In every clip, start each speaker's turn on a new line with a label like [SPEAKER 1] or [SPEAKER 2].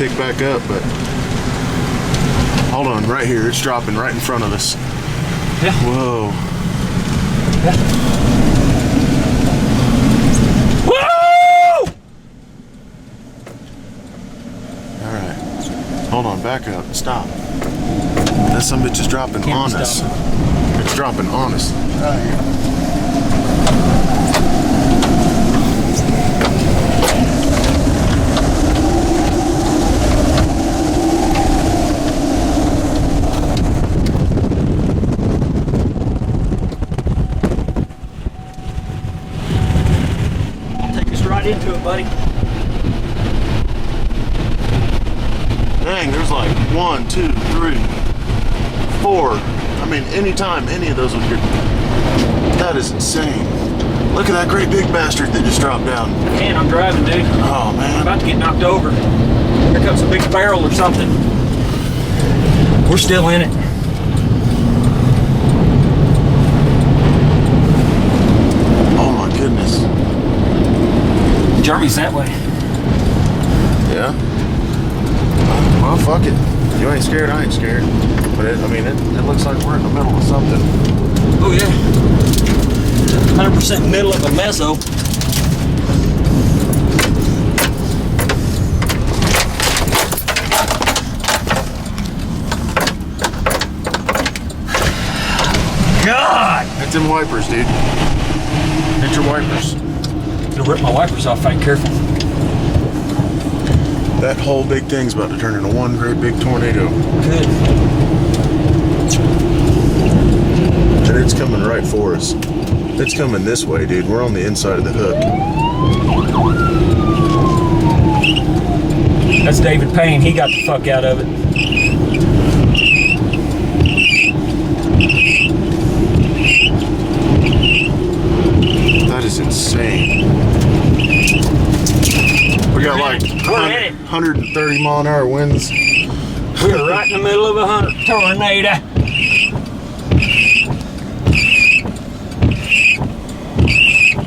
[SPEAKER 1] pick back up, but hold on, right here, it's dropping right in front of us.
[SPEAKER 2] Yeah.
[SPEAKER 1] Whoa.
[SPEAKER 2] Yeah. Woo!
[SPEAKER 1] All right, hold on, back up, stop. That son of a bitch is dropping on us. It's dropping on us. Right here.
[SPEAKER 2] Into it, buddy.
[SPEAKER 1] Dang, there's like 1, 2, 3, 4. I mean, anytime any of those would get. That is insane. Look at that great big bastard that just dropped down.
[SPEAKER 2] I can't, I'm driving, dude.
[SPEAKER 1] Oh, man.
[SPEAKER 2] I'm about to get knocked over. Here comes a big barrel or something. We're still in it.
[SPEAKER 1] Oh, my goodness.
[SPEAKER 2] Jeremy's that way.
[SPEAKER 1] Yeah? Well, fuck it. You ain't scared, I ain't scared. But it looks like we're in the middle of something.
[SPEAKER 2] Oh yeah. 100% middle of a mezzo. God!
[SPEAKER 1] That's them wipers, dude. Hit your wipers.
[SPEAKER 2] Gonna rip my wipers off if I ain't careful.
[SPEAKER 1] That whole big thing's about to turn into one great big tornado.
[SPEAKER 2] Good.
[SPEAKER 1] And it's coming right for us. It's coming this way, dude. We're on the inside of the hook.
[SPEAKER 2] That's David Payne. He got the fuck out of it.
[SPEAKER 1] That is insane. We got like 130 mile an hour winds.
[SPEAKER 2] We're right in the middle of a tornado.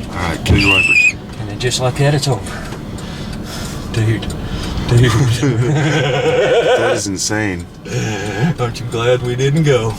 [SPEAKER 1] Alright, kill your wipers.
[SPEAKER 2] And then just like that, it's over. Dude.
[SPEAKER 1] That is insane.
[SPEAKER 2] Aren't you glad we didn't go?